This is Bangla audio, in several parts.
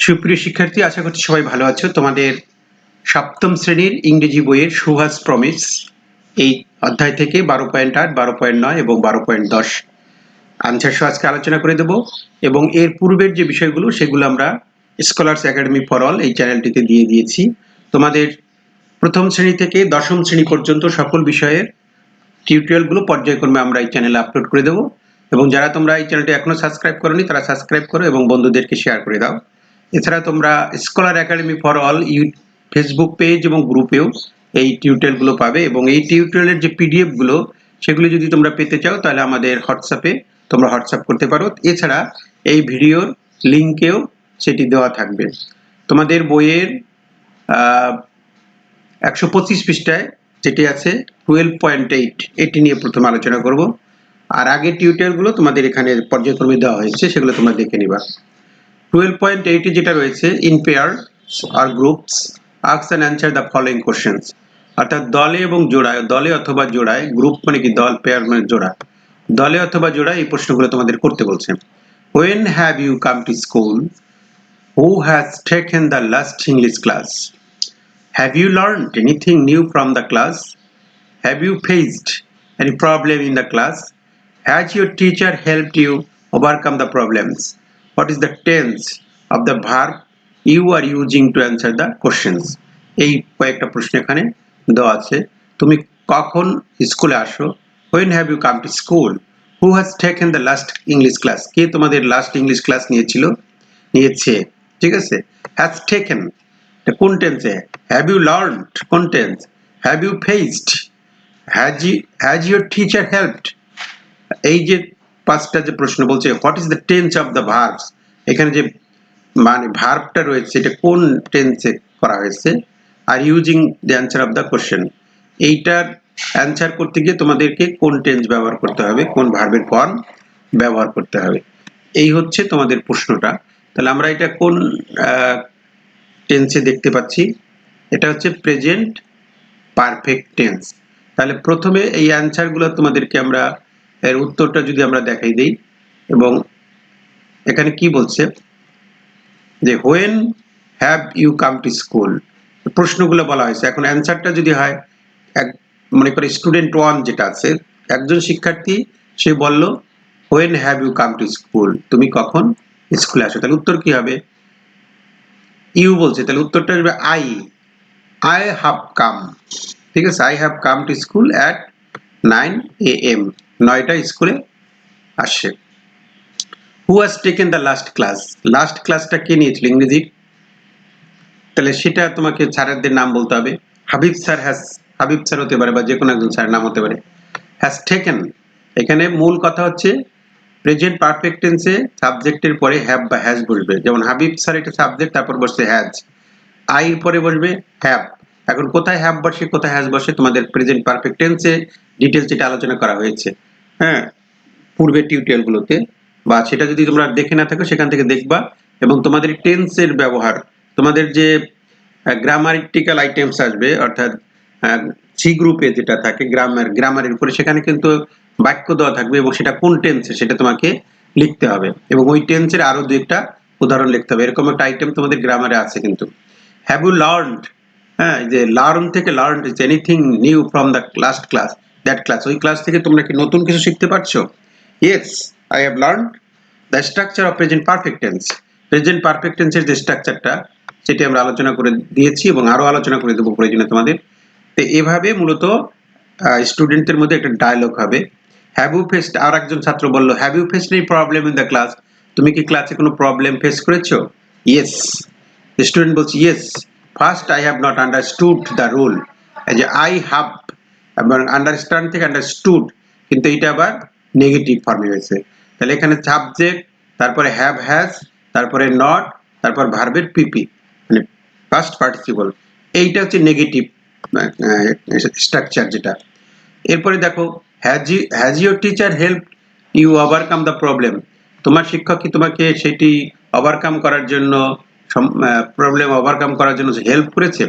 সুপ্রিয় শিক্ষার্থী, আশা করছি সবাই ভালো আছো। তোমাদের সপ্তম শ্রেণীর ইংরেজি বইয়ের সুহাস প্রমিস এই অধ্যায় থেকে 12.8, 12.9 এবং 12.10 আনসার সহ আজকে আলোচনা করে দেব। এবং এর পূর্বের যে বিষয়গুলো সেগুলো আমরা স্কলার্স একাডেমি ফর অল এই চ্যানেলটিতে দিয়ে দিয়েছি। তোমাদের প্রথম শ্রেণী থেকে দশম শ্রেণী পর্যন্ত সকল বিষয়ের টিউটোরিয়ালগুলো পর্যায়ক্রমে আমরা এই চ্যানেলে আপলোড করে দেবো। এবং যারা তোমরা এই চ্যানেলটি এখনো সাবস্ক্রাইব করোনি তারা সাবস্ক্রাইব করো এবং বন্ধুদেরকে শেয়ার করে দাও। এছাড়া তোমরা scholar academy for all Facebook page এবং গ্রুপেও এই টিউটোরিয়ালগুলো পাবে। এবং এই টিউটোরিয়ালের যে পিডিএফগুলো সেগুলো যদি তোমরা পেতে চাও তাহলে আমাদের হোয়াটসঅ্যাপে তোমরা হোয়াটসঅ্যাপ করতে পারো। এছাড়া এই ভিডিওর লিঙ্কেও সেটি দেওয়া থাকবে। তোমাদের বইয়ের 125 পৃষ্ঠায় যেটি আছে 12.8, এটি নিয়ে প্রথমে আলোচনা করব। আর আগের টিউটোরিয়ালগুলো তোমাদের এখানে পর্যায়ক্রমে দেওয়া হয়েছে, সেগুলো তোমরা দেখে নিবা। 12.8 যেটা রয়েছে, ইন পেয়ার আর groups ask and answer the following questions, অর্থাৎ দলে এবং জোড়ায়, দলে অথবা জোড়ায়, গ্রুপ মানে কি দল, পেয়ার মানে জোড়া, দলে অথবা জোড়ায় এই প্রশ্নগুলো তোমাদের করতে বলছে। When have you come to school? Who has taken the last English class? Have you learned anything new from the class? Have you faced any problem in the class? Has your teacher helped you overcome the problems? What is the tense of the verb you are using to answer the questions? এই কয়েকটা প্রশ্ন এখানে দেওয়া আছে। তুমি কখন স্কুলে আসো? When have you come to school? Who has taken the last English class? কে তোমাদের লাস্ট ইংলিশ ক্লাস নিয়েছে? ঠিক আছে। Has taken কোন টেন্সে? Have you learned কোন tense? Have you faced? Has your teacher helped? এই যে পাঁচটা যে প্রশ্ন বলছে, what is the tense of the verbs, এখানে যে মানে ভার্বটা রয়েছে এটা কোন টেন্সে করা হয়েছে, are using the answer of the question, এইটার অ্যান্সার করতে গিয়ে তোমাদেরকে কোন টেন্স ব্যবহার করতে হবে, কোন ভার্বের ফর্ম ব্যবহার করতে হবে, এই হচ্ছে তোমাদের প্রশ্নটা। তাহলে আমরা এটা কোন টেন্সে দেখতে পাচ্ছি? এটা হচ্ছে প্রেজেন্ট পারফেক্ট টেন্স। তাহলে প্রথমে এই অ্যান্সারগুলো তোমাদেরকে আমরা এর উত্তরটা যদি আমরা দেখাই দেই, এবং এখানে কি বলছে যে when have you come to school, প্রশ্নগুলো বলা হয়েছে। এখন অ্যান্সারটা যদি হয়, এক মনে করে স্টুডেন্ট 1 যেটা আছে, একজন শিক্ষার্থী, সে বলল when have you come to school, তুমি কখন স্কুলে আসো। তাহলে উত্তর কি হবে? ইউ বলছে, তাহলে উত্তরটা হবে আই হ্যাভ কাম। ঠিক আছে, I have come to school at 9 AM, 9টায় স্কুলে আসে। Who has taken the last class, last ক্লাসটা কে নিয়েছিল ইংরেজির? তাহলে সেটা তোমাকে স্যারদের নাম বলতে হবে। হাবিব স্যার হতে পারে, বা যে কোনো একজন স্যারের নাম হতে পারে। হ্যাজ টেকেন, এখানে মূল কথা হচ্ছে প্রেজেন্ট পারফেক্ট টেন্সে সাবজেক্টের পরে হ্যাভ বা হ্যাজ বসবে। যেমন হাবিব স্যার এটা সাবজেক্ট, তারপর বসছে হ্যাজ, আইর পরে বসবে হ্যাভ। এখন কোথায় হ্যাভ বসে কোথায় হ্যাজ বসে তোমাদের প্রেজেন্ট পারফেক্ট টেন্সে ডিটেলস যেটা আলোচনা করা হয়েছে, হ্যাঁ, পূর্বের টিউটোরিয়ালগুলোতে, বা সেটা যদি তোমরা দেখে না থাকো সেখান থেকে দেখবা। এবং তোমাদের টেন্সের ব্যবহার, তোমাদের যে গ্রামাটিক্যাল আইটেমস আসবে, অর্থাৎ সি গ্রুপে যেটা থাকে গ্রামারের উপরে, সেখানে কিন্তু বাক্য দেওয়া থাকবে এবং সেটা কোন টেন্সে সেটা তোমাকে লিখতে হবে, এবং ওই টেন্সের আরো দুই একটা উদাহরণ লিখতে হবে। এরকম একটা আইটেম তোমাদের গ্রামারে আছে কিন্তু। হ্যাভ ইউ লার্নড, হ্যাঁ, যে লার্ন থেকে learned is anything new from the last class, that class, ওই ক্লাস থেকে তোমরা কি নতুন কিছু শিখতে পারছো? Yes, I have learned the structure of present perfect tense. Present perfect টেন্সের যে স্ট্রাকচারটা সেটি আমরা আলোচনা করে দিয়েছি এবং আরো আলোচনা করে দেবো প্রয়োজনে তোমাদের। তো এভাবে মূলত স্টুডেন্টদের মধ্যে একটা ডায়লগ হবে। হ্যাভ ইউ ফেসড, আর একজন ছাত্র বলল have you faced any problem in the class, তুমি কি ক্লাসে কোনো প্রবলেম ফেস করেছো? ইয়েস, স্টুডেন্ট বলছে yes, first I have not understood the rule. এই যে আই হ্যাভ এবং আন্ডারস্ট্যান্ড থেকে আন্ডারস্টুড, কিন্তু এইটা আবার নেগেটিভ ফর্মে হয়েছে। তাহলে এখানে সাবজেক্ট, তারপরে হ্যাভ হ্যাজ, তারপরে নট, তারপর ভার্বের পিপি মানে পাস্ট পার্টিসিপল, এইটা হচ্ছে নেগেটিভ স্ট্রাকচার যেটা। এরপরে দেখো has your teacher help you overcome the problem, তোমার শিক্ষক কি তোমাকে সেটি ওভারকাম করার জন্য, প্রবলেম ওভারকাম করার জন্য হেল্প করেছে?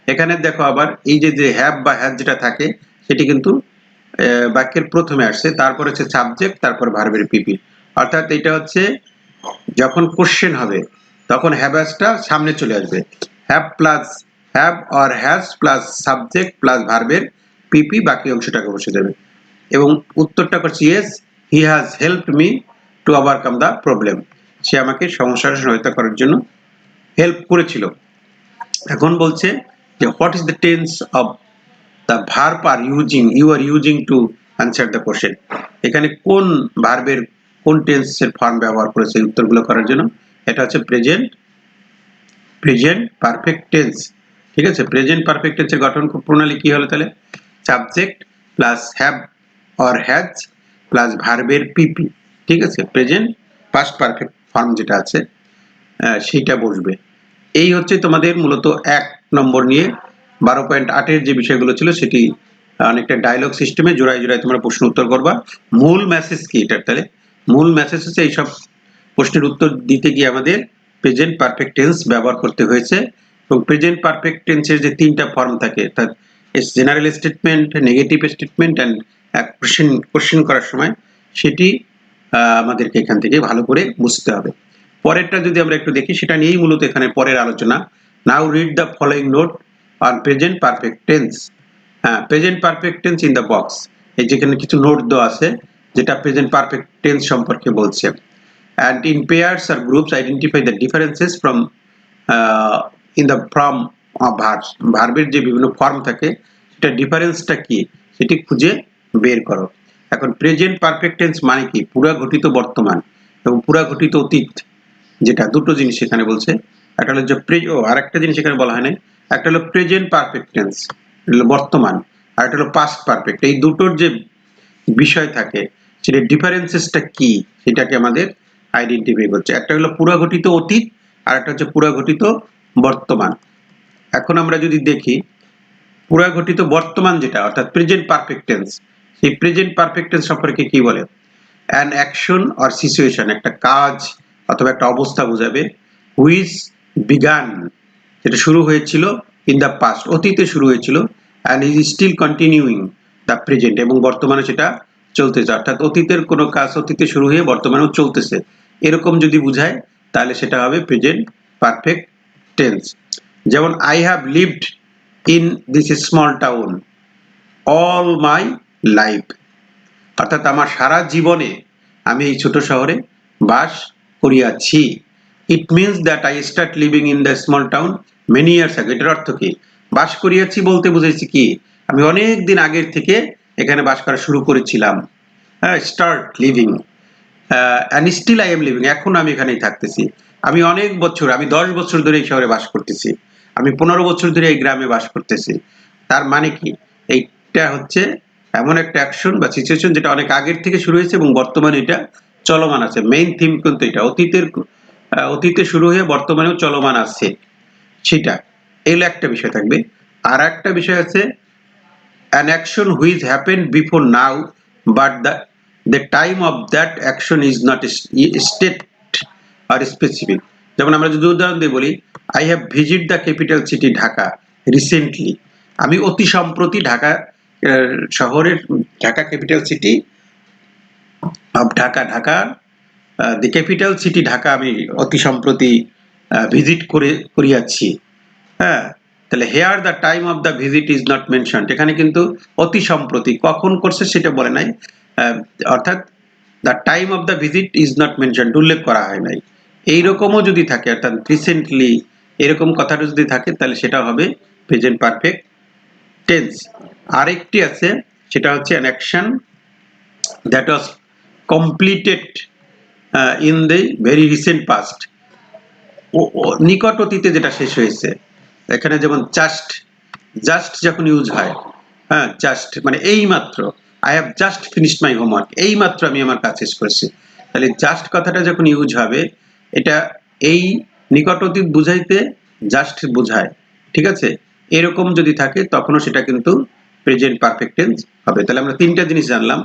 এখানে দেখো আবার এই যে হ্যাভ বা হ্যাজ যেটা থাকে সেটি কিন্তু বাক্যের প্রথমে আসছে, তারপর হচ্ছে সাবজেক্ট, তারপর ভার্বের পিপি। অর্থাৎ এটা হচ্ছে যখন কোশ্চেন হবে, তখন হ্যাভাসটা সামনে চলে আসবে, have plus have or has plus subject plus ভার্বের পিপি বাকি অংশটাকে বসে যাবে। এবং উত্তরটা করছি yes he has helped me to overcome the problem, সে আমাকে সমস্যার সহায়তা করার জন্য হেল্প করেছিল। এখন বলছে যে what is the tense of the verb are you are using to answer the question, এখানে কোন ভার্বের কোন টেন্সের ফর্ম ব্যবহার করেছে উত্তরগুলো করার জন্য। এটা হচ্ছে প্রেজেন্ট পারফেক্ট টেন্স। ঠিক আছে, প্রেজেন্ট পারফেক্ট টেন্সের গঠন প্রণালী কি হলো তাহলে, subject plus have or has plus ভার্বের পিপি। ঠিক আছে, প্রেজেন্ট পাস্ট পারফেক্ট ফর্ম যেটা আছে সেইটা বসবে। এই হচ্ছে তোমাদের মূলত 1 নম্বর নিয়ে 12.8 যে বিষয়গুলো ছিল সেটি অনেকটা ডায়লগ সিস্টেমে জোড়ায় জোড়ায় তোমরা প্রশ্ন উত্তর করবা। মূল মেসেজ কি এটার তাহলে, মূল মেসেজ হচ্ছে এইসব প্রশ্নের উত্তর দিতে গিয়ে আমাদের প্রেজেন্ট পারফেক্ট টেন্স ব্যবহার করতে হয়েছে। এবং প্রেজেন্ট পারফেক্ট টেন্সের যে 3টা ফর্ম থাকে অর্থাৎ general statement, negative statement and question করার সময় সেটি আমাদেরকে এখান থেকে ভালো করে বুঝতে হবে। পরেরটা যদি আমরা একটু দেখি সেটা নিয়েই মূলত এখানে পরের আলোচনা। Now read the following note on present perfect tense. Present perfect tense in the box, এই যেখানে কিছু নোট দেওয়া আছে যেটা প্রেজেন্ট পারফেক্ট টেন্স সম্পর্কে বলছে। and in pairs or groups identify the differences from in the from of verbs, ভার্বের যে বিভিন্ন ফর্ম থাকে সেটা ডিফারেন্সটা কি সেটি খুঁজে বের করো। এখন প্রেজেন্ট পারফেক্ট টেন্স মানে কি, পুরা ঘটিত বর্তমান এবং পুরা ঘটিত অতীত, যেটা দুটো জিনিস এখানে বলছে। একটা হলো যে আরেকটা জিনিস এখানে বলা হয় না, একটা হলো প্রেজেন্ট পারফেক্ট টেন্স বর্তমান, আর একটা হলো পাস্ট পারফেক্ট। এই দুটোর যে বিষয় থাকে সেটা ডিফারেন্সেসটা কি সেটাকে আমাদের আইডেন্টিফাই করছে। একটা হলো পুরা ঘটিত অতীত আর একটা হচ্ছে পুরা ঘটিত বর্তমান। এখন আমরা যদি দেখি পুরা ঘটিত বর্তমান যেটা অর্থাৎ প্রেজেন্ট পারফেক্ট টেন্স, সেই প্রেজেন্ট পারফেক্ট টেন্স সম্পর্কে কি বলে, অ্যান অ্যাকশন অর সিচুয়েশন, একটা কাজ অথবা একটা অবস্থা বোঝাবে, হুইচ বিগান, যেটা শুরু হয়েছিল ইন দ্য পাস্ট, অতীতে শুরু হয়েছিল, and is still continuing the present, এবং বর্তমানে সেটা চলতেছে। অর্থাৎ অতীতের কোনো কাজ অতীতে শুরু হয়ে বর্তমানেও চলতেছে, এরকম যদি বুঝায় তাহলে সেটা হবে প্রেজেন্ট পারফেক্ট টেন্স। যেমন I have lived in this small town all my life, অর্থাৎ আমার সারা জীবনে আমি এই ছোট শহরে বাস করিয়াছি। It means that I start living in the small town many years ago. এটার অর্থ কি, বাস করিয়াছি বলতে বুঝাইছি কি আমি অনেক দিন আগের থেকে এখানে বাস করা শুরু করেছিলাম। Start living and still I am living, এখন আমি এখানেই থাকতেছি। আমি অনেক বছর, আমি 10 বছর ধরে এই শহরে বাস করতেছি, আমি 15 বছর ধরে এই গ্রামে বাস করতেছি। তার মানে কি, এইটা হচ্ছে এমন একটা অ্যাকশন বা সিচুয়েশন যেটা অনেক আগের থেকে শুরু হয়েছে এবং বর্তমানে এটা চলমান আছে। মেইন থিম কিন্তু এটা অতীতে শুরু হয়ে বর্তমানেও চলমান আছে, সেটা এগুলো একটা বিষয় থাকবে। আর একটা বিষয় আছে an action which happened before now but the time of that action is not state or specific। যেমন আমরা যদি উদাহরণ দিয়ে বলি I have visited the capital city Dhaka recently, আমি অতি সম্প্রতি ঢাকা শহরের Dhaka capital city of Dhaka the capital city Dhaka আমি অতি সম্প্রতি ভিজিট করিয়াছি। হ্যাঁ, তাহলে here the time of the visit is not mentioned, এখানে কিন্তু অতি সম্প্রতি কখন করছে সেটা বলে নাই, অর্থাৎ the time of the visit is not mentioned উল্লেখ করা হয় নাই। এইরকমও যদি থাকে অর্থাৎ রিসেন্টলি এরকম কথাটা যদি থাকে তাহলে সেটা হবে প্রেজেন্ট পারফেক্ট টেন্স। আরেকটি আছে সেটা হচ্ছে an action that was completed in the very recent past, নিকট অতীতে যেটা শেষ হয়েছে। এখানে যেমন জাস্ট যখন ইউজ হয়, হ্যাঁ জাস্ট মানে এই মাত্র, I have just finished my homework, এই মাত্র আমি আমার কাজ শেষ করেছি। তাহলে জাস্ট কথাটা যখন ইউজ হবে এটা এই নিকট অতীত বুঝাইতে জাস্ট বোঝায়। ঠিক আছে, এরকম যদি থাকে তখনও সেটা কিন্তু প্রেজেন্ট পারফেক্ট টেন্স হবে। তাহলে আমরা 3টা জিনিস জানলাম,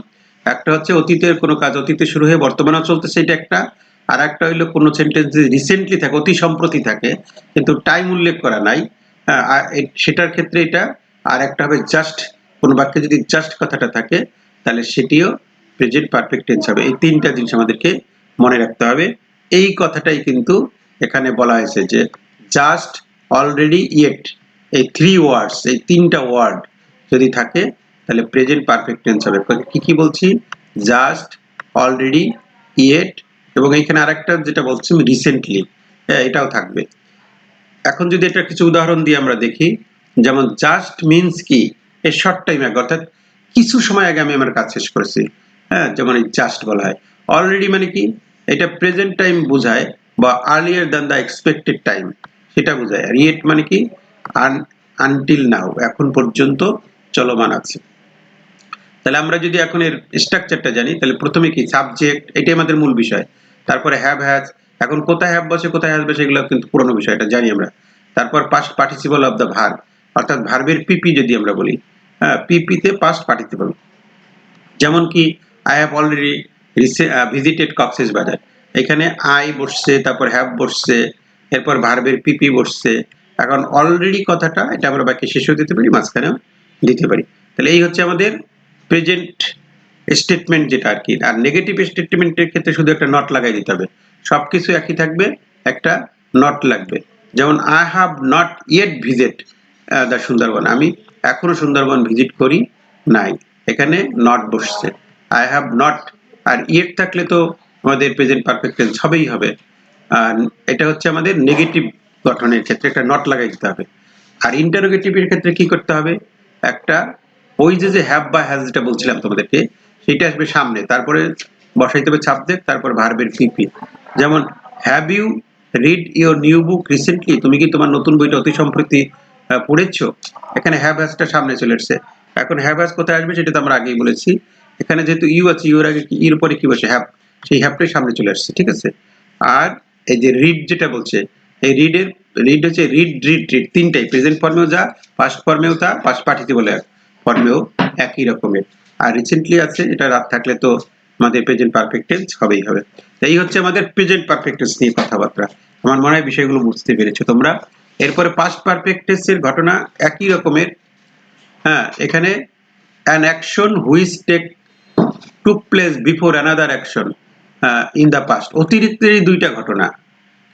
একটা হচ্ছে অতীতের কোনো কাজ অতীতে শুরু হয়ে বর্তমানেও চলতেছে এটা একটা, আর একটা হইলো কোনো সেন্টেন্স রিসেন্টলি থাকে অতি সম্প্রতি থাকে কিন্তু টাইম উল্লেখ করা নাই, সেটার ক্ষেত্রে এটা। আর একটা হবে জাস্ট, কোনো বাক্যে যদি জাস্ট কথাটা থাকে তাহলে সেটিও প্রেজেন্ট পারফেক্ট টেন্স হবে। এই 3টা জিনিস আমাদেরকে মনে রাখতে হবে। এই কথাটাই কিন্তু এখানে বলা হয়েছে যে জাস্ট, অলরেডি, ইয়েট, এই 3 ওয়ার্ডস, এই 3টা ওয়ার্ড যদি থাকে তাহলে প্রেজেন্ট পারফেক্ট টেন্স হবে। কি কি বলছি? জাস্ট, অলরেডি, ইয়েট, এবং এখানে আরেকটা যেটা বলছি রিসেন্টলি, এটাও থাকবে। এখন যদি এটা কিছু উদাহরণ দিয়ে আমরা দেখি, যেমন জাস্ট মিন্স কি, এ শর্ট টাইম আগে, অর্থাৎ কিছু সময় আগে আমি আমার কাজ শেষ করেছি, হ্যাঁ, যেমন এই জাস্ট বলা হয়। অলরেডি মানে কি, এটা প্রেজেন্ট টাইম বোঝায় বা earlier than the expected time সেটা বোঝায়। আর ইয়েট মানে কি, আনটিল নাও, এখন পর্যন্ত চলমান আছে। তাহলে আমরা যদি এখন এর স্ট্রাকচারটা জানি, তাহলে প্রথমে কি, সাবজেক্ট, এটাই আমাদের মূল বিষয়। তারপরে হ্যাভ হ্যাজ, এখন কোথায় হ্যাভ বসে কোথায় হ্যাজ বসে এগুলো কিন্তু পুরনো বিষয়, এটা জানি আমরা। তারপর past participle of the verb, অর্থাৎ ভার্বের পিপি যদি আমরা বলি, হ্যাঁ, পিপিতে পাস্ট পার্টিসিপল। যেমন কি, I have already visited Cox's বাজার, এখানে আই বসছে, তারপর হ্যাভ বসছে, এরপর ভার্বের পিপি বসছে। এখন অলরেডি কথাটা, এটা আমরা বাকি শেষেও দিতে পারি, মাঝখানেও দিতে পারি। তাহলে এই হচ্ছে আমাদের প্রেজেন্ট স্টেটমেন্ট যেটা আর কি। আর নেগেটিভ স্টেটমেন্টের ক্ষেত্রে শুধু একটা নট লাগাই দিতে হবে, সবকিছু একই থাকবে, একটা নট লাগবে। যেমন I have not yet visit the Sundarban, আমি এখনো সুন্দরবন ভিজিট করি নাই, এখানে নট বসছে। I have not, R yet থাকলে তো আমাদের প্রেজেন্ট পারফেক্ট টেন্স হবেই হবে। আর এটা হচ্ছে আমাদের নেগেটিভ গঠনের ক্ষেত্রে একটা নট লাগাই দিতে হবে। আর ইন্টারোগেটিভের ক্ষেত্রে কি করতে হবে, একটা ওই যে হ্যাভ বা হ্যাজ যেটা বলছিলাম তোমাদেরকে, সেটা আসবে সামনে, তারপরে বসাইতে হবে সাবজেক্ট, তারপর ভার্বের পিপি। যেমন have you read your new book recently, তুমি কি তোমার নতুন বইটা অতি সম্প্রতি পড়েছো, এখানে হ্যাভ হ্যাজটা সামনে চলে এসেছে। এখন হ্যাভ হ্যাজ কোথায় আসবে সেটা তো আমরা আগেই বলেছি, এখানে যেহেতু ইউ আছে, ইউর আগে কি, ইর উপরে কি বসে, হ্যাভ, সেই হ্যাভটাই সামনে চলে আসছে, ঠিক আছে। আর এই যে রিড যেটা বলছে, এই রিড হচ্ছে রিড রিড রিড, তিনটাই, প্রেজেন্ট ফর্মেও যা, পাস্ট ফর্মেও তা, পাস্ট পার্টিসিপল ফর্মেও একই রকমের। আর রিসেন্টলি আছে, এটা রাত থাকলে তো আমাদের প্রেজেন্ট পারফেক্ট টেন্স হবেই হবে। এই হচ্ছে আমাদের প্রেজেন্ট পারফেক্ট টেন্স নিয়ে কথাবার্তা। আমার মনে হয় বিষয়গুলো বুঝতে পেরেছো তোমরা। এরপরে পাস্ট পারফেক্ট টেন্সের ঘটনা একই রকমের। হ্যাঁ, এখানে an action which took place before another action in the past, অতিরিক্ত এই দুইটা ঘটনা,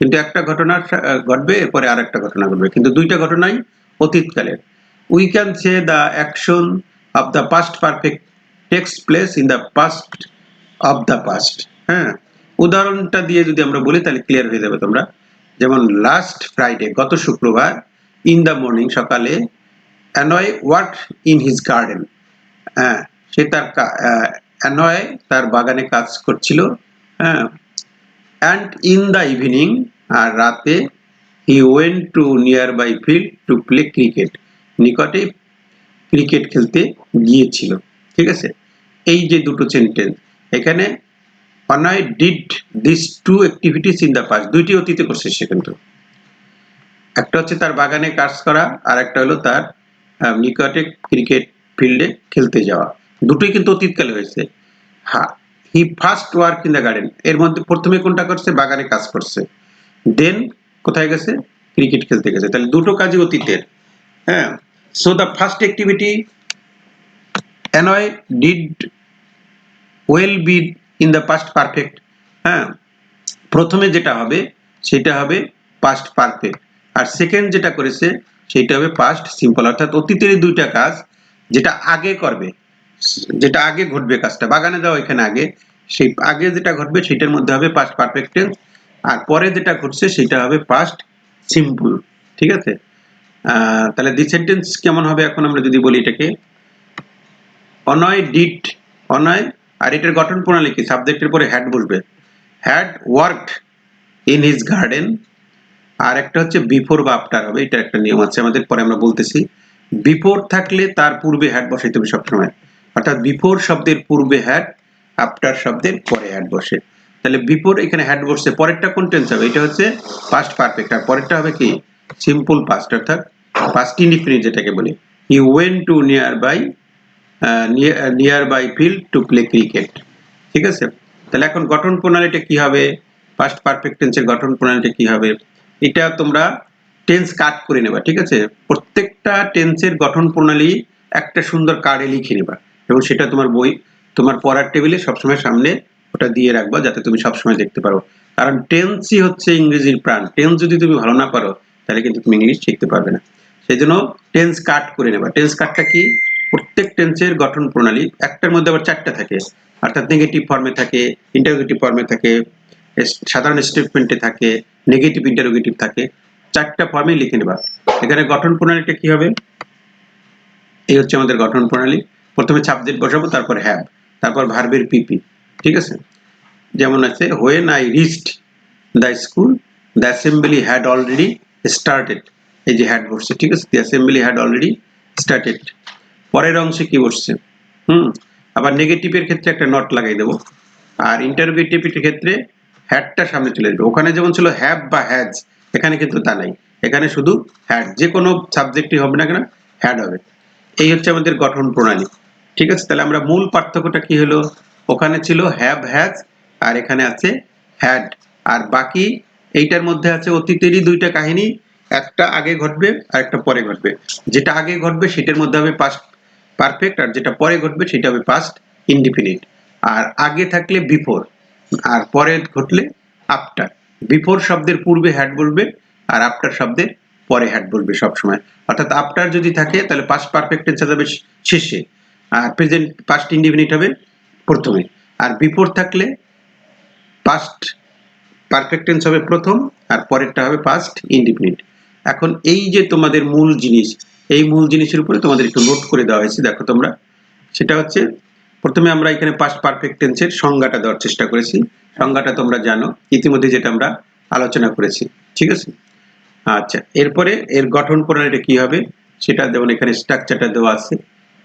কিন্তু একটা ঘটনা ঘটবে, এরপরে আরেকটা ঘটনা ঘটবে, কিন্তু দুইটা ঘটনাই অতীতকালের। we can say the action of the past perfect takes place in the past of the past। হ্যাঁ, উদাহরণটা দিয়ে যদি আমরা বলি তাহলে ক্লিয়ার হয়ে যাবে তোমরা। যেমন লাস্ট ফ্রাইডে, গত শুক্রবার, ইন দ্য মর্নিং, সকালে, Anay work in his garden, হ্যাঁ, সে তার অ্যানয় তার বাগানে কাজ করছিল, হ্যাঁ। অ্যান্ড ইন দ্য ইভিনিং, আর রাতে, he went to nearby field to play cricket, নিকটে ক্রিকেট খেলতে গিয়েছিল, ঠিক আছে। এই যে দুটো সেন্টেন্স, এখানে Anay did this two activities in the past, দুইটি অতীতে করছে সে, কিন্তু একটা হচ্ছে তার বাগানে কাজ করা, আর একটা হলো তার নিকটে ক্রিকেট ফিল্ডে খেলতে যাওয়া, দুটোই কিন্তু অতীতকালে হয়েছে। He first work in the garden, এর মধ্যে প্রথমে কোনটা করছে, বাগানে কাজ করছে, দেন কোথায় গেছে, ক্রিকেট খেলতে গেছে, তাহলে দুটো কাজই অতীতের। হ্যাঁ, so the first activity annoy did well be in the past perfect. হ্যাঁ, প্রথমে যেটা হবে সেটা হবে পাস্ট পারফেক্ট, আর সেকেন্ড যেটা করেছে সেটা হবে পাস্ট সিম্পল, অর্থাৎ অতীতের দুইটা কাজ, যেটা আগে করবে, যেটা আগে ঘটবে, কাজটা বাগানে যাওয়া এখানে আগে, সেই আগে যেটা ঘটবে সেটার মধ্যে হবে পাস্ট পারফেক্ট টেন্স, আর পরে যেটা ঘটছে সেটা হবে পাস্ট সিম্পল, ঠিক আছে। তাহলে দি সেন্টেন্স কেমন হবে, এখন আমরা যদি বলি এটাকে, অনয় ডিড, অনয়, আর এটার গঠন প্রণালী কি, সাবজেক্টের পরে হ্যাড বসবে, had worked in his garden. আর একটা হচ্ছে বিফোর বা আফটার হবে, এটা একটা নিয়ম আছে আমাদের, পরে আমরা বলতেছি। বিফোর থাকলে তার পূর্বে হ্যাড বসাইতে হবে সবসময়, অর্থাৎ বিফোর শব্দের পূর্বে হ্যাড, আফটার শব্দের পরে হ্যাড বসে। তাহলে বিফোর এখানে হ্যাড বসছে, পরেরটা কোন টেন্স হবে, এটা হচ্ছে পাস্ট পারফেক্ট, আর পরেরটা হবে কি, সিম্পল পাস্ট, অর্থাৎ পাস্ট ইনডিফিনিট যেটাকে বলি। He went to nearby field to play cricket, ঠিক আছে। তাহলে এখন গঠন প্রণালীটা কি হবে, পাস্ট পারফেক্ট টেন্সের গঠন প্রণালীটা কি হবে, এটা তোমরা টেন্স কাট করে নেবা, ঠিক আছে। প্রত্যেকটা টেন্সের গঠন প্রণালী একটা সুন্দর কার্ডে লিখে নেবা, এবং সেটা তোমার বই, তোমার পড়ার টেবিলে সবসময় সামনে ওটা দিয়ে রাখবা, যাতে তুমি সবসময় দেখতে পারো। কারণ টেন্সই হচ্ছে ইংরেজির প্রাণ। টেন্স যদি তুমি ভালো না পারো তাহলে কিন্তু তুমি ইংলিশ শিখতে পারবে না। সেই জন্য টেন্স কাট করে নেবা। টেন্স কাটটা কি? প্রত্যেক টেন্সের গঠন প্রণালী একটার মধ্যে আবার চারটা থাকে, অর্থাৎ নেগেটিভ ফর্মে থাকে, ইন্টারোগেটিভ ফর্মে থাকে, সাধারণ স্টেটমেন্টে থাকে, নেগেটিভ ইন্টারোগেটিভ থাকে, চারটা ফর্মে লিখে নেবা। এখানে গঠন প্রণালীটা কি হবে? এই হচ্ছে আমাদের গঠন প্রণালী। প্রথমে সাবজেক্ট বসাবো, তারপর হ্যাভ, তারপর ভার্বের পিপি। ঠিক আছে? যেমন আছে when I reached the school the assembly had already started। এই যে had বসছে, ঠিক আছে, the assembly had already started। পরের অংশে কি বসছে? আবার নেগেটিভের ক্ষেত্রে একটা নট লাগাই দেবো, আর ইন্টারোগেটিভের ক্ষেত্রে হ্যাডটা সামনে চলে আসবে। ওখানে যেমন ছিল হ্যাভ বা হ্যাজ, এখানে কিন্তু তা নাই, এখানে শুধু হ্যাড। যে কোনো সাবজেক্টই হবে না কেন হ্যাড হবে। এই হচ্ছে আমাদের গঠন প্রণালী। ঠিক আছে? তাহলে আমরা মূল পার্থক্যটা কি হলো? ওখানে ছিল হ্যাভ হ্যাজ, আর এখানে আছে হ্যাড। আর বাকি এইটার মধ্যে আছে অতীতেরই দুইটা কাহিনী, একটা আগে ঘটবে আর একটা পরে ঘটবে। যেটা আগে ঘটবে সেটার মধ্যে হবে পাস্ট পারফেক্ট, আর যেটা পরে ঘটবে সেটা হবে পাস্ট ইনডিফিনিট। আর আগে থাকলে বিফোর, আর পরে ঘটলে আফটার। বিফোর শব্দের পূর্বে হ্যাড বলবে, আর আফটার শব্দের পরে হ্যাড বলবে সব সময়। অর্থাৎ আফটার যদি থাকে তাহলে পাস্ট পারফেক্ট টেন্স হবে শেষে, আর প্রেজেন্ট পাস্ট ইনডিফিনিট হবে প্রথমে। আর বিফোর থাকলে পাস্ট পারফেক্ট টেন্স হবে প্রথম, আর পরেরটা হবে পাস্ট ইনডিফিনিট। এখন এই যে তোমাদের মূল জিনিস, এই মূল জিনিসের উপরে তোমাদের একটু নোট করে দেওয়া হয়েছে, দেখো তোমরা। সেটা হচ্ছে প্রথমে আমরা এখানে পাস্ট পারফেক্ট টেন্সের সংজ্ঞাটা দেওয়ার চেষ্টা করেছি। সংজ্ঞাটা তোমরা জানো ইতিমধ্যে, যেটা আমরা আলোচনা করেছি। ঠিক আছে? আচ্ছা, এরপরে এর গঠন প্রণালীটা কি হবে সেটা যেমন এখানে স্ট্রাকচারটা দেওয়া আছে।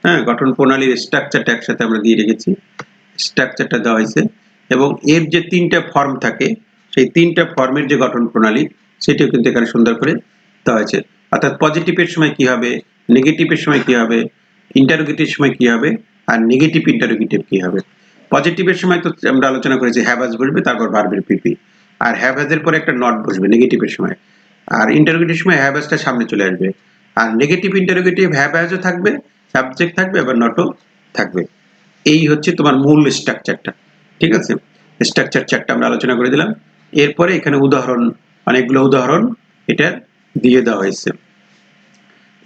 হ্যাঁ, গঠন প্রণালীর স্ট্রাকচারটা একসাথে আমরা দিয়ে রেখেছি, স্ট্রাকচারটা দেওয়া হয়েছে। এবং এর যে তিনটা ফর্ম থাকে, সেই তিনটা ফর্মের যে গঠন প্রণালী সেটাও কিন্তু এখানে সুন্দর করে দেওয়া হয়েছে। অর্থাৎ পজিটিভের সময় কি হবে, নেগেটিভের সময় কি হবে, ইন্টারোগেটিভের সময় কি হবে, আর নেগেটিভ ইন্টারোগেটিভ কি হবে। পজিটিভের সময় তো আমরা আলোচনা করেছি হ্যাভ বসবে, তারপর ভার্বের পিপি, আর হ্যাভ এর পরে একটা নট বসবে নেগেটিভের সময়। আর ইন্টারোগেটিভ সময় হ্যাভ টা সামনে চলে আসবে। আর নেগেটিভ ইন্টারোগেটিভ হ্যাভ ও থাকবে, সাবজেক্ট থাকবে, আবার নটও থাকবে। এই হচ্ছে তোমার মূল স্ট্রাকচারটা। ঠিক আছে? স্ট্রাকচার চারটা আমরা আলোচনা করে দিলাম। এরপরে এখানে উদাহরণ, অনেকগুলো উদাহরণ এটা দিয়ে দেওয়া হয়েছে।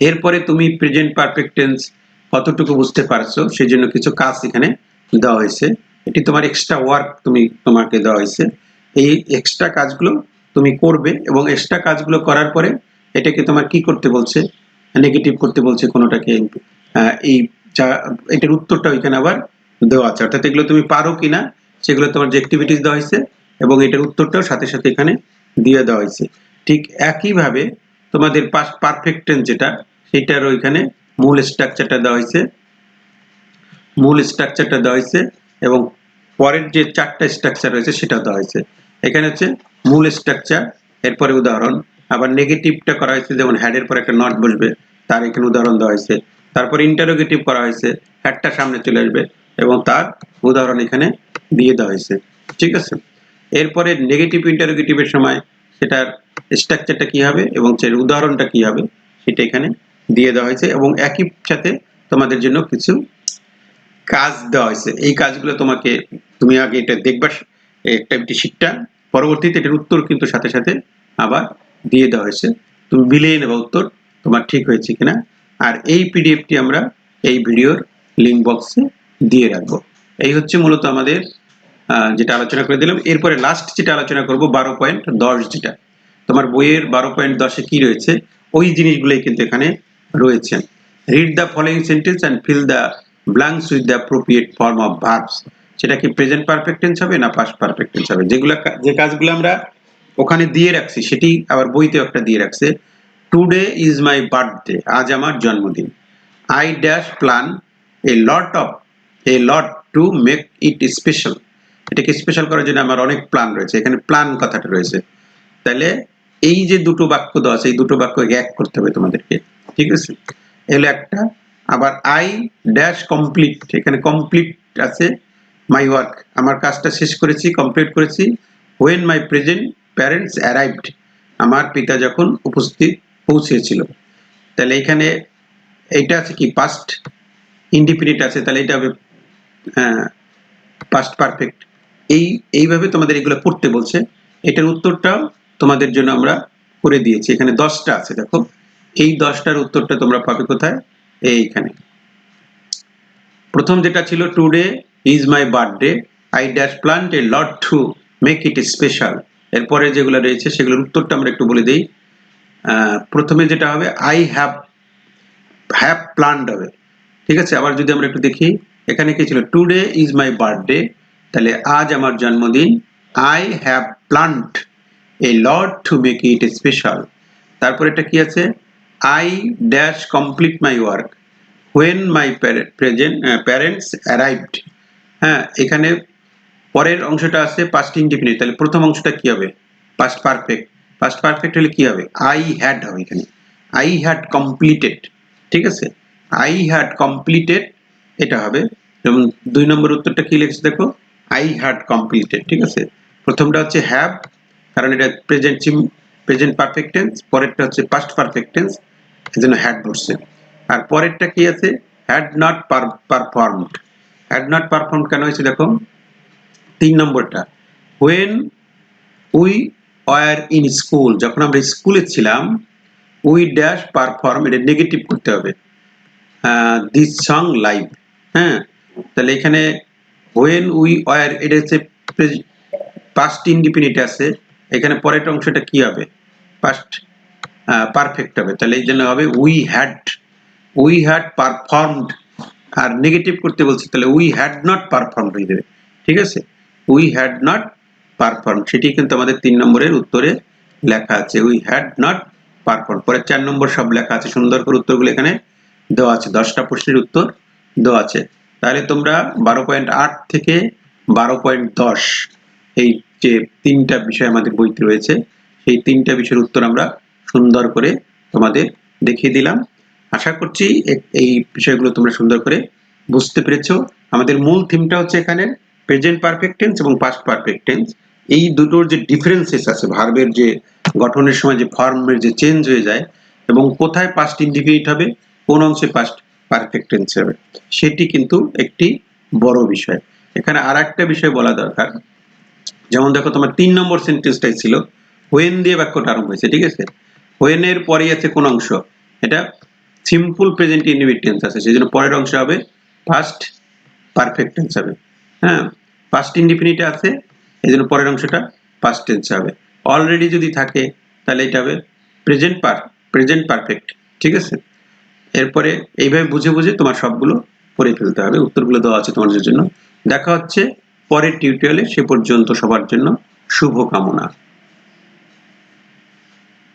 এরপরে তুমি প্রেজেন্ট পারফেক্ট টেন্স কতটুকু বুঝতে পারছো সেই জন্য কিছু কাজ এখানে দেওয়া হয়েছে। এটি তোমার এক্সট্রা ওয়ার্ক, তোমাকে দেওয়া হয়েছে। এই এক্সট্রা কাজগুলো তুমি করবে, এবং এক্সট্রা কাজগুলো করার পরে এটাকে তোমার কি করতে বলছে, নেগেটিভ করতে বলছে কোনোটাকে। এই এটার উত্তরটা ওইখানে আবার দেওয়া আছে, অর্থাৎ এগুলো তুমি পারো কিনা সেগুলো তোমার যে অ্যাক্টিভিটিস দেওয়া হয়েছে, এবং এটার উত্তরটাও সাথে সাথে এখানে দিয়ে দেওয়া হয়েছে। ঠিক একইভাবে তোমাদের পাস্ট পারফেক্ট টেন্স যেটা, সেটার ওইখানে মূল স্ট্রাকচারটা দেওয়া হয়েছে, এবং পরের যে চারটা স্ট্রাকচার রয়েছে সেটা দেওয়া হয়েছে। এখানে হচ্ছে মূল স্ট্রাকচার, এরপরে উদাহরণ, আবার নেগেটিভটা করা হয়েছে, যেমন হ্যাডের পর একটা নট বসবে, তার এখানে উদাহরণ দেওয়া হয়েছে। তারপর ইন্টারোগেটিভ করা হয়েছে, হ্যাডটা সামনে চলে আসবে এবং তার উদাহরণ এখানে দিয়ে দেওয়া হয়েছে। ঠিক আছে? এরপরে নেগেটিভ ইন্টারোগেটিভের সময় সেটার স্ট্রাকচারটা কি হবে এবং সেটার উদাহরণটা কি হবে সেটা এখানে দিয়ে দেওয়া হয়েছে, এবং একই সাথে তোমাদের জন্য কিছু কাজ দেওয়া হয়েছে। এই কাজগুলো তুমি আগে এটা দেখবা অ্যাক্টিভিটি শিটটা, পরবর্তীতে এটার উত্তর কিন্তু সাথে সাথে আবার দিয়ে দেওয়া হয়েছে। তুমি মিলিয়ে নেবা উত্তর তোমার ঠিক হয়েছে কিনা। আর এই পিডিএফটি আমরা এই ভিডিওর লিঙ্ক বক্সে দিয়ে রাখবো। এই হচ্ছে মূলত আমাদের যেটা আলোচনা করে দিলাম। এরপরে লাস্ট যেটা আলোচনা করব 12.10, যেটা তোমার বইয়ের 12.10 কি রয়েছে ওই জিনিসগুলোই কিন্তু এখানে রয়েছে। Read the following sentence and fill the blanks with the appropriate form of verbs. সেটা কি প্রেজেন্ট পারফেক্ট টেন্স হবে না পাস্ট পারফেক্ট টেন্স হবে। যে কাজগুলো আমরা ওখানে দিয়ে রাখছি সেটি আবার বইতেও একটা দিয়ে রাখছে। টুডে ইজ মাই বার্থডে, আজ আমার জন্মদিন। I dash plan A lot to make it special. এটাকে স্পেশাল করার জন্য আমার অনেক প্ল্যান রয়েছে, এখানে প্ল্যান কথাটা রয়েছে। তাহলে এই যে দুটো বাক্য দেওয়া আছে, এই দুটো বাক্য এক করতে হবে তোমাদেরকে। ঠিক আছে? এগুলো একটা। আবার আই ড্যাশ কমপ্লিট, এখানে কমপ্লিট আছে মাই ওয়ার্ক, আমার কাজটা শেষ করেছি, কমপ্লিট করেছি। When my present parents arrived, আমার পিতা যখন পৌঁছেছিল। তাহলে এখানে এইটা আছে কি পাস্ট ইনডিফিনিট আছে, তাহলে এটা হবে পাস্ট পারফেক্ট। এইভাবে তোমাদের এগুলো করতে বলছে। এটার উত্তরটাও তোমাদের জন্য আমরা করে দিয়েছি, এখানে 10টা আছে, দেখো এই 10টার উত্তরটা তোমরা পাবে কোথায়, এইখানে। প্রথম যেটা ছিল today is my birthday, I dash plant A lot to make it special. এরপরে যেগুলো রয়েছে সেগুলোর উত্তরটা আমরা একটু বলে দিই। প্রথমে যেটা হবে আই হ্যাভ প্ল্যান্ট হবে, ঠিক আছে। আবার যদি আমরা একটু দেখি এখানে কি ছিল, টুডে ইজ মাই বার্থডে, তাহলে আজ আমার জন্মদিন, I have plant A lot to make it special. তারপর এটা কি আছে, I dash complete my work when my parents arrived। হ্যাঁ, এখানে পরের অংশটা আছে past indefinite, তাহলে প্রথম অংশটা কি হবে, past perfect। past perfect হলে কি হবে, I had হবে এখানে, I had completed, ঠিক আছে, I had completed এটা হবে। যেমন 2 নম্বর উত্তরটা কি লিখেছে দেখো, I had completed, ঠিক আছে। প্রথমটা হচ্ছে have, কারণ এটা প্রেজেন্ট পারফেক্ট টেন্স, পরেরটা হচ্ছে past perfect tense, এজন্য had বসছে। আর পরেরটা কি আছে, had not performed। had not performed কেন হয়েছে দেখো, 3 নম্বরটা when we were in school, যখন আমরা স্কুলে ছিলাম, we dash perform, এটা নেগেটিভ করতে হবে, this song live। হ্যাঁ, তাহলে এখানে when we were এটা হচ্ছে past indefinite আছে, এখানে পরের অংশটা কি হবে, past পারফেক্ট হবে, তাহলে এই জন্য হবে we had performed। আর নেগেটিভ করতে বলছি তাহলে we had not performed হয়ে যাবে, ঠিক আছে, we had not performed, সেটি কিন্তু আমাদের 3 নম্বরের উত্তরে লেখা আছে, we had not performed। পরে 4 নম্বর সব লেখা আছে, সুন্দর করে উত্তরগুলো এখানে দেওয়া আছে, 10টা প্রশ্নের উত্তর দেওয়া আছে। তাহলে তোমরা 12.8 থেকে 12.10 এই যে 3টা বিষয় আমাদের বইতে রয়েছে, সেই 3টা বিষয়ের উত্তর আমরা সুন্দর করে তোমাদের দেখিয়ে দিলাম। আশা করছি এই বিষয়গুলো তোমরা সুন্দর করে বুঝতে পেরেছো। আমাদের মূল থিমটা হচ্ছে এখানে প্রেজেন্ট পারফেক্ট টেন্স এবং পাস্ট পারফেক্ট টেন্স, এই দুটোর যে ডিফারেন্সেস আছে, ভার্বের যে গঠনের সময় যে ফর্মের যে চেঞ্জ হয়ে যায় এবং কোথায় পাস্ট ইনডিফিনিট হবে, কোন অংশে পাস্ট পারফেক্ট টেন্স হবে, সেটি কিন্তু একটি বড় বিষয়। এখানে আরেকটা বিষয় বলা দরকার, যেমন দেখো তোমার 3 নম্বর সেন্টেন্সটাই ছিল when দিয়ে বাক্যটা আরম্ভ হয়েছে, ঠিক আছে, when এর পরেই আছে কোন অংশ, এটা সিম্পল প্রেজেন্ট ইনডিফিনিট টেন্স আছে, সেজন্য পরের অংশ হবে পাস্ট পারফেক্ট টেন্স হবে। হ্যাঁ, পাস্ট ইনডিফিনিট আছে, এজন্য পরের অংশটা পাস্ট টেন্স হবে। অলরেডি যদি থাকে তাহলে এটা হবে প্রেজেন্ট পারফেক্ট, ঠিক আছে। এরপরে এইভাবে বুঝে বুঝে তোমার সবগুলো করে ফেলতে হবে, উত্তরগুলো দেওয়া আছে তোমাদের জন্য। দেখা হচ্ছে পরের টিউটোরিয়ালে, সে পর্যন্ত সবার জন্য শুভকামনা।